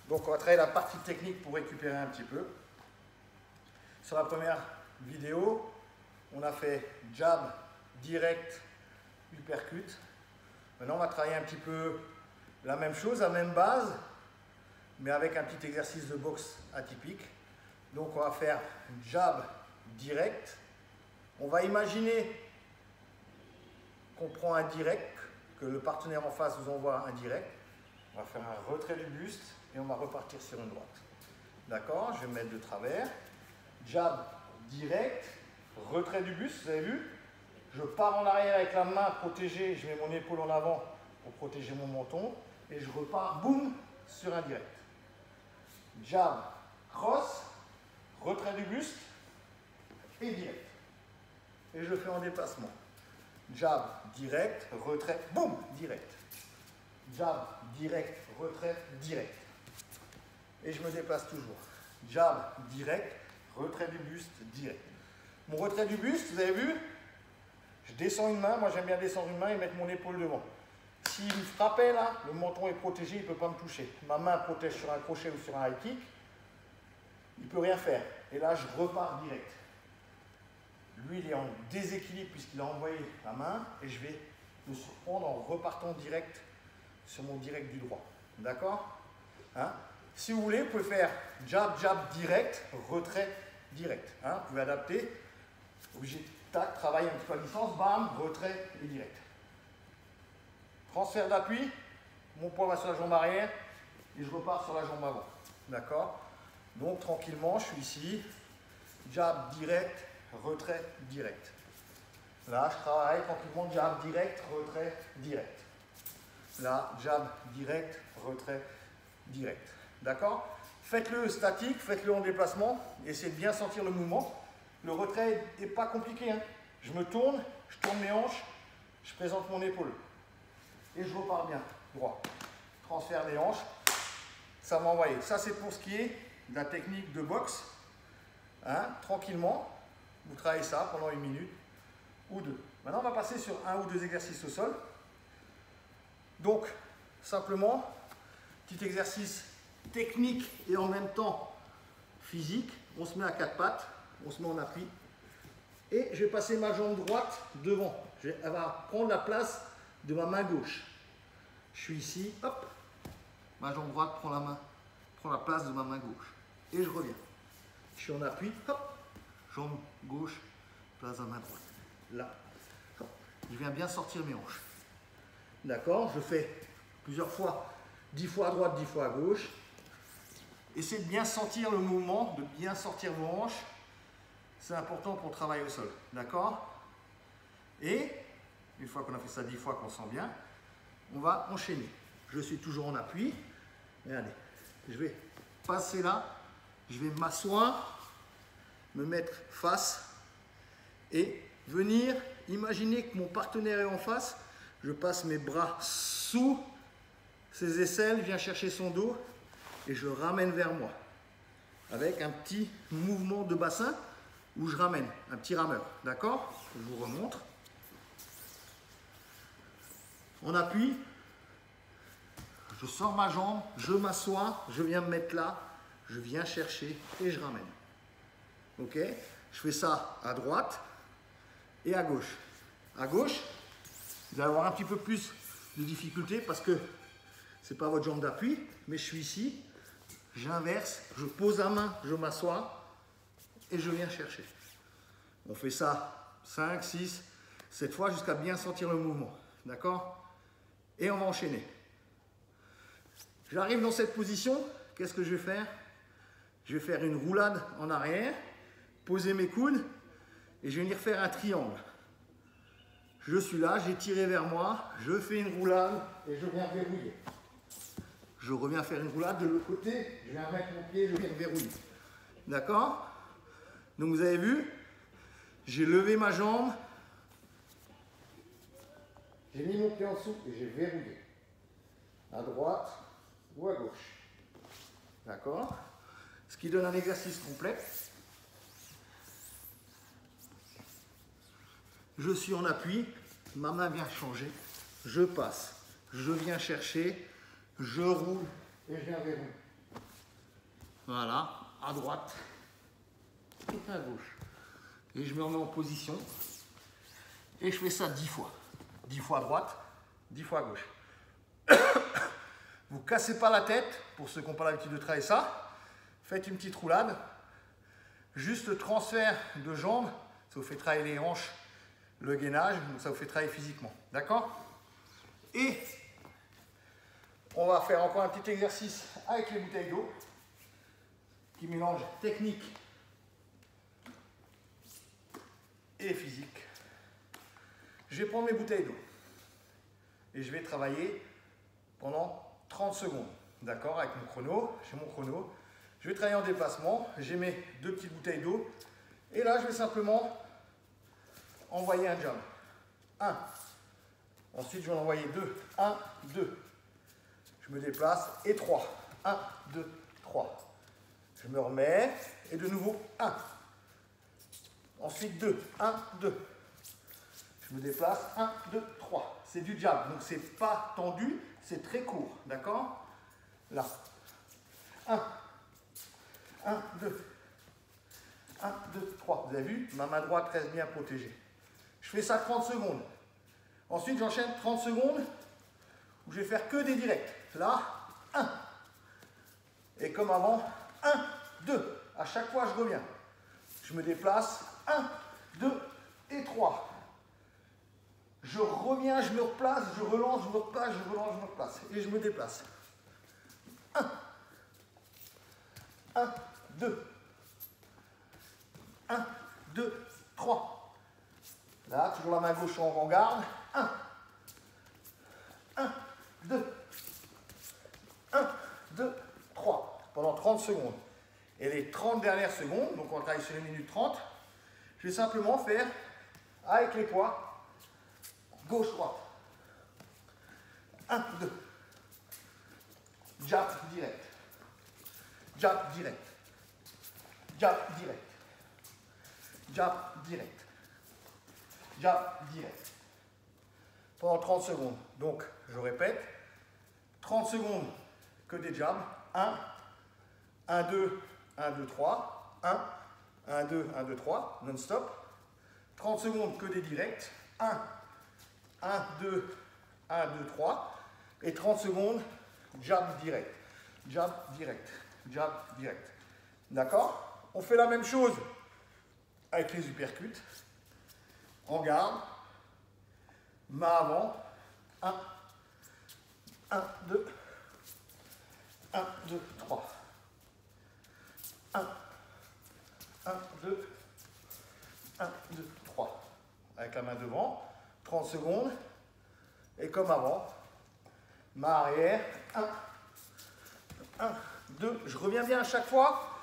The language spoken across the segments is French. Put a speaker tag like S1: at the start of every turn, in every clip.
S1: Donc on va travailler la partie technique pour récupérer un petit peu. Sur la première vidéo, on a fait jab, direct, uppercut. Maintenant on va travailler un petit peu la même chose, la même base, mais avec un petit exercice de boxe atypique. Donc on va faire jab, direct. On va imaginer qu'on prend un direct, que le partenaire en face vous envoie un direct. On va faire un retrait du buste et on va repartir sur une droite. D'accord? Je vais me mettre de travers. Jab, direct, retrait du buste, vous avez vu? Je pars en arrière avec la main protégée, je mets mon épaule en avant pour protéger mon menton et je repars, boum, sur un direct. Jab, cross, retrait du buste et direct. Et je le fais en déplacement. Jab, direct, retrait, boum, direct. Jab, direct, retrait, direct. Et je me déplace toujours. Jab, direct, retrait du buste, direct. Mon retrait du buste, vous avez vu? Je descends une main, moi j'aime bien descendre une main et mettre mon épaule devant. S'il me frappait là, le menton est protégé, il ne peut pas me toucher. Ma main protège sur un crochet ou sur un high kick, il ne peut rien faire. Et là, je repars direct. Lui, il est en déséquilibre puisqu'il a envoyé la main et je vais me surprendre en repartant direct sur mon direct du droit. D'accord? Hein? Si vous voulez, vous pouvez faire jab, jab, direct, retrait, direct. Hein? Vous pouvez adapter. Obligé, tac, travailler un petit peu à distance, bam, retrait et direct. Transfert d'appui, mon poids va sur la jambe arrière et je repars sur la jambe avant. D'accord? Donc tranquillement, je suis ici, jab, direct, retrait, direct. Là, je travaille tranquillement, jab, direct, retrait, direct. Là, jab, direct, retrait, direct. D'accord? Faites-le statique, faites-le en déplacement, essayez de bien sentir le mouvement. Le retrait n'est pas compliqué, hein. Je me tourne, je tourne mes hanches, je présente mon épaule. Et je repars bien, droit. Transfert des hanches, ça m'a envoyé. Ça, c'est pour ce qui est de la technique de boxe. Hein, tranquillement, vous travaillez ça pendant 1 minute ou 2. Maintenant, on va passer sur 1 ou 2 exercices au sol. Donc, simplement, petit exercice technique et en même temps physique. On se met à 4 pattes, on se met en appui. Et je vais passer ma jambe droite devant. Elle va prendre la place de ma main gauche. Je suis ici, hop, ma jambe droite prend la place de ma main gauche. Et je reviens. Je suis en appui, hop, jambe gauche, place de ma main droite. Là, hop, je viens bien sortir mes hanches. D'accord? Je fais plusieurs fois, 10 fois à droite, 10 fois à gauche. Essayez de bien sentir le mouvement, de bien sortir vos hanches. C'est important pour le travail au sol. D'accord? Et une fois qu'on a fait ça 10 fois, qu'on sent bien, on va enchaîner. Je suis toujours en appui. Et allez, je vais passer là, je vais m'asseoir, me mettre face et venir imaginer que mon partenaire est en face. Je passe mes bras sous ses aisselles, viens chercher son dos et je ramène vers moi. Avec un petit mouvement de bassin où je ramène, un petit rameur. D'accord? Je vous remontre. On appuie, je sors ma jambe, je m'assois, je viens me mettre là, je viens chercher et je ramène. Ok? Je fais ça à droite et à gauche. À gauche, vous allez avoir un petit peu plus de difficulté parce que ce n'est pas votre jambe d'appui, mais je suis ici, j'inverse, je pose la main, je m'assois et je viens chercher. On fait ça 5, 6, 7 fois jusqu'à bien sentir le mouvement. D'accord? Et on va enchaîner. J'arrive dans cette position, qu'est-ce que je vais faire? Je vais faire une roulade en arrière, poser mes coudes et je vais venir faire un triangle. Je suis là, j'ai tiré vers moi, je fais une roulade et je viens verrouiller. Je reviens faire une roulade de l'autre côté, je viens mettre mon pied, je viens verrouiller. D'accord? Donc vous avez vu, j'ai levé ma jambe, j'ai mis mon pied en dessous et j'ai verrouillé. À droite ou à gauche. D'accord? Ce qui donne un exercice complet. Je suis en appui, ma main vient changer, je passe, je viens chercher, je roule et je viens verrouiller. Voilà, à droite et à gauche. Et je me remets en position. Et je fais ça 10 fois. 10 fois à droite, 10 fois à gauche. Vous ne cassez pas la tête, pour ceux qui n'ont pas l'habitude de travailler ça. Faites une petite roulade. Juste le transfert de jambes, ça vous fait travailler les hanches, le gainage, donc ça vous fait travailler physiquement. D'accord? Et on va faire encore un petit exercice avec les bouteilles d'eau qui mélange technique et physique. Je vais prendre mes bouteilles d'eau et je vais travailler pendant 30 secondes. D'accord? Avec mon chrono, j'ai mon chrono. Je vais travailler en déplacement. J'ai mes 2 petites bouteilles d'eau. Et là, je vais simplement envoyer un jab. 1. Ensuite, je vais en envoyer 2. 1, 2. Je me déplace et 3. 1, 2, 3. Je me remets et de nouveau 1. Ensuite 2. 1, 2. Je me déplace. 1, 2, 3. C'est du jab. Donc, c'est pas tendu. C'est très court. D'accord? Là. 1. 1, 2. 1, 2, 3. Vous avez vu? Ma main droite reste bien protégée. Je fais ça 30 secondes. Ensuite, j'enchaîne 30 secondes où je vais faire que des directs. Là, 1. Et comme avant, 1, 2. À chaque fois, je reviens. Je me déplace. 1, 2 et 3. Je reviens, je me replace, je relance, je me replace, je relance, je me replace. Et je me déplace. 1. 1, 2. 1, 2, 3. Là, toujours la main gauche en garde. 1. 1, 2. 1, 2, 3. Pendant 30 secondes. Et les 30 dernières secondes, donc on travaille sur les minutes 30, je vais simplement faire avec les poids gauche-droite. 1, 2. Jab direct. Jab direct. Jab direct. Jab direct. Jab direct. Pendant 30 secondes. Donc, je répète. 30 secondes que des jabs. 1, 1, 2, 1, 2, 3. 1, 1, 2, 1, 2, 3. Non-stop. 30 secondes que des directs. 1, 1, 2, 1, 2, 3. Et 30 secondes, jab direct. Jab direct. Jab direct. D'accord? On fait la même chose avec les uppercuts. En garde. Main avant. 1, 1, 2, 1, 2, 3. 1, 1, 2, 1, 2, 3. Avec la main devant. 30 secondes. Et comme avant, main arrière. 1, 1, 2. Je reviens bien à chaque fois.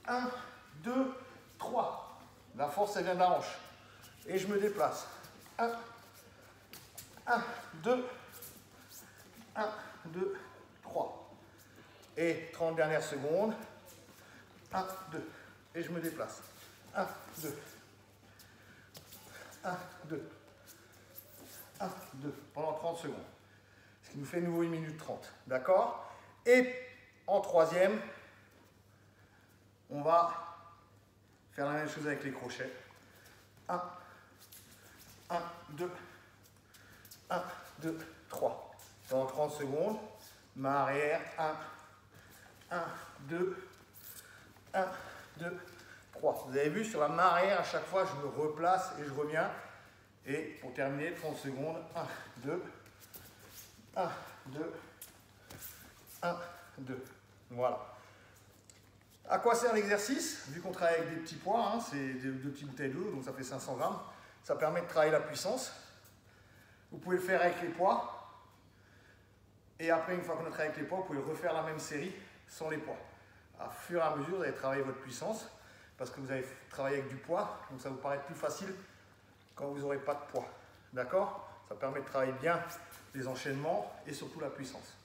S1: 1, 2, 3. La force, elle vient de la hanche. Et je me déplace. 1, 1, 2, 1, 2, 3. Et 30 dernières secondes. 1, 2. Et je me déplace. 1, 2. 1, 2. 1, 2. Pendant 30 secondes. Ce qui nous fait nouveau 1 minute 30. D'accord? Et en troisième, on va faire la même chose avec les crochets. 1, 1, 2, 1, 2, 3. Pendant 30 secondes, main arrière, 1, 1, 2, 1, 2, 3. Vous avez vu, sur la main arrière, à chaque fois, je me replace et je reviens. Et pour terminer, 30 secondes, 1, 2, 1, 2, 1, 2. Voilà. À quoi sert l'exercice? Vu qu'on travaille avec des petits poids, hein, c'est deux petites bouteilles d'eau, donc ça fait 500 grammes. Ça permet de travailler la puissance. Vous pouvez le faire avec les poids. Et après, une fois qu'on a travaillé avec les poids, vous pouvez refaire la même série sans les poids. À fur et à mesure, vous allez travailler votre puissance parce que vous allez travailler avec du poids, donc ça vous paraît plus facile quand vous n'aurez pas de poids. D'accord? Ça permet de travailler bien les enchaînements et surtout la puissance.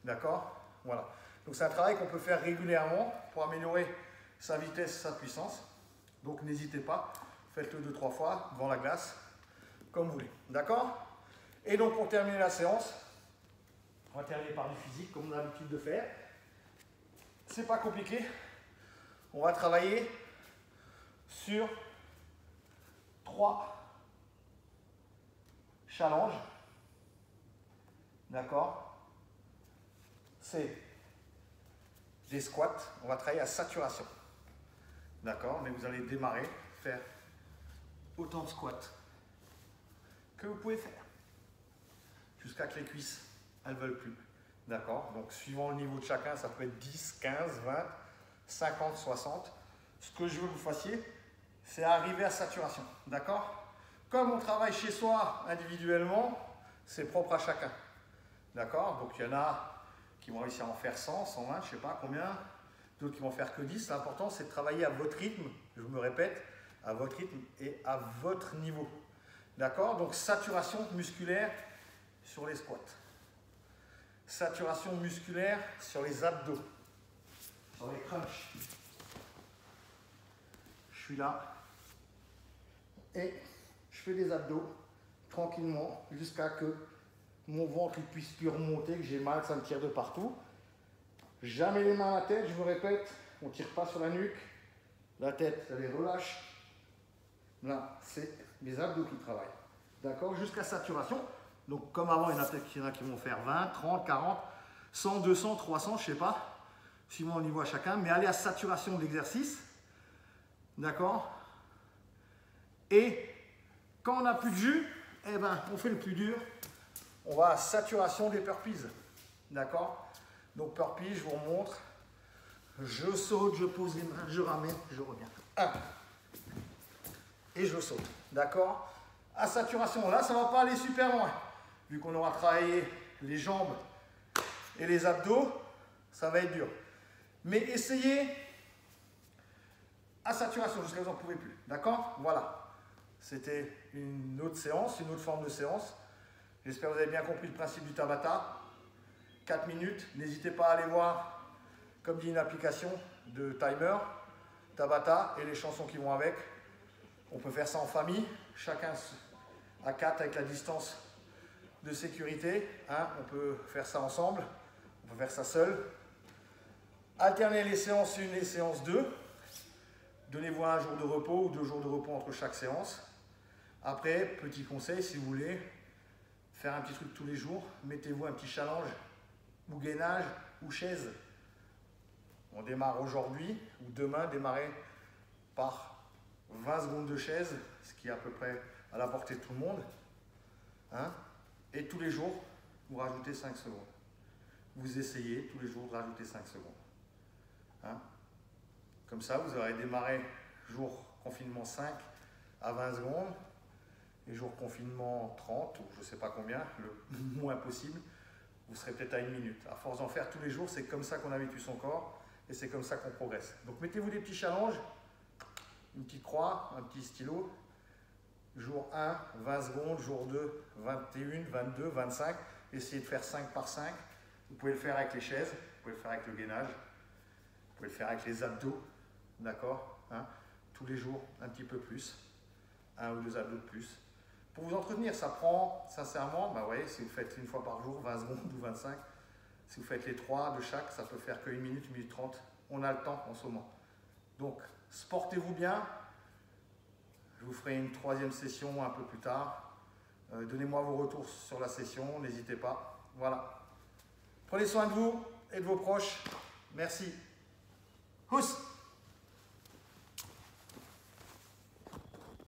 S1: D'accord? Voilà. Donc c'est un travail qu'on peut faire régulièrement pour améliorer sa vitesse, sa puissance. Donc n'hésitez pas, faites-le 2-3 fois devant la glace, comme vous voulez. D'accord? Et donc pour terminer la séance, on va terminer par du physique comme on a l'habitude de faire. C'est pas compliqué. on va travailler sur 3 challenges. D'accord? C'est des squats. On va travailler à saturation. D'accord? Mais vous allez démarrer, faire autant de squats que vous pouvez faire. Jusqu'à que les cuisses, elles ne veulent plus. D'accord? Donc, suivant le niveau de chacun, ça peut être 10, 15, 20, 50, 60. Ce que je veux que vous fassiez, c'est arriver à saturation. D'accord? Comme on travaille chez soi individuellement, c'est propre à chacun. D'accord? Donc, il y en a qui vont réussir à en faire 100, 120, je ne sais pas combien. D'autres qui vont faire que 10. L'important, c'est de travailler à votre rythme. Je me répète, à votre rythme et à votre niveau. D'accord? Donc, saturation musculaire sur les squats. Saturation musculaire sur les abdos. Sur les crunchs. Je suis là. Et je fais des abdos tranquillement jusqu'à que mon ventre ne puisse plus remonter, que j'ai mal, que ça me tire de partout. Jamais les mains à la tête, je me répète, on ne tire pas sur la nuque. La tête, ça les relâche. Là, c'est les abdos qui travaillent. D'accord? Jusqu'à saturation. Donc, comme avant, il y en a peut-être qui vont faire 20, 30, 40, 100, 200, 300, je ne sais pas. Suivant le niveau à chacun. Mais allez à saturation de l'exercice. D'accord? Et quand on n'a plus de jus, eh ben, on fait le plus dur. On va à saturation des burpees. D'accord? Donc, burpees, je vous remontre. Je saute, je pose les mains, je ramène, je reviens. 1. Et je saute. D'accord? À saturation, là, ça ne va pas aller super loin. Vu qu'on aura travaillé les jambes et les abdos, ça va être dur. Mais essayez à saturation jusqu'à ce que vous n'en pouvez plus. D'accord? Voilà. C'était une autre séance, une autre forme de séance. J'espère que vous avez bien compris le principe du Tabata. 4 minutes. N'hésitez pas à aller voir, comme dit une application de timer, Tabata et les chansons qui vont avec. On peut faire ça en famille, chacun à 4 avec la distance de sécurité. Hein, on peut faire ça ensemble, on peut faire ça seul. Alternez les séances 1 et les séances 2. Donnez-vous un jour de repos ou 2 jours de repos entre chaque séance. Après, petit conseil, si vous voulez faire un petit truc tous les jours, mettez-vous un petit challenge ou gainage ou chaise. On démarre aujourd'hui ou demain, démarrez par 20 secondes de chaise, ce qui est à peu près à la portée de tout le monde. Hein? Et tous les jours, vous rajoutez 5 secondes. Vous essayez tous les jours de rajouter 5 secondes. Hein? Comme ça, vous aurez démarré jour confinement 5 à 20 secondes et jour confinement 30 ou je ne sais pas combien, le moins possible, vous serez peut-être à 1 minute. À force d'en faire tous les jours, c'est comme ça qu'on habitue son corps et c'est comme ça qu'on progresse. Donc mettez-vous des petits challenges, une petite croix, un petit stylo. Jour 1, 20 secondes, jour 2, 21, 22, 25. Essayez de faire 5 par 5. Vous pouvez le faire avec les chaises, vous pouvez le faire avec le gainage, vous pouvez le faire avec les abdos, d'accord, hein? Tous les jours, un petit peu plus, 1 ou 2 abdos de plus. Pour vous entretenir, ça prend, sincèrement, bah ouais, si vous faites une fois par jour, 20 secondes ou 25, si vous faites les 3 de chaque, ça peut faire que 1 minute, 1 minute 30. On a le temps en ce moment. Donc, sportez-vous bien. Je vous ferai une 3e session un peu plus tard. Donnez-moi vos retours sur la session, n'hésitez pas. Voilà. Prenez soin de vous et de vos proches. Merci. Houss!